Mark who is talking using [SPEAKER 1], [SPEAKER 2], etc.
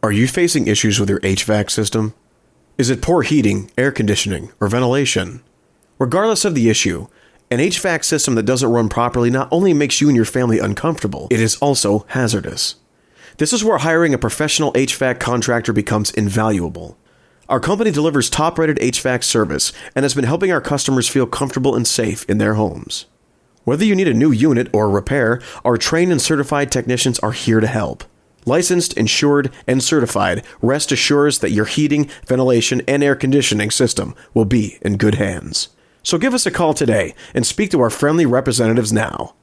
[SPEAKER 1] Are you facing issues with your HVAC system? Is it poor heating, air conditioning, or ventilation? Regardless of the issue, an HVAC system that doesn't run properly not only makes you and your family uncomfortable, it is also hazardous. This is where hiring a professional HVAC contractor becomes invaluable. Our company delivers top-rated HVAC service and has been helping our customers feel comfortable and safe in their homes. Whether you need a new unit or a repair, our trained and certified technicians are here to help. Licensed, insured, and certified, rest assures that your heating, ventilation, and air conditioning system will be in good hands. So give us a call today and speak to our friendly representatives now.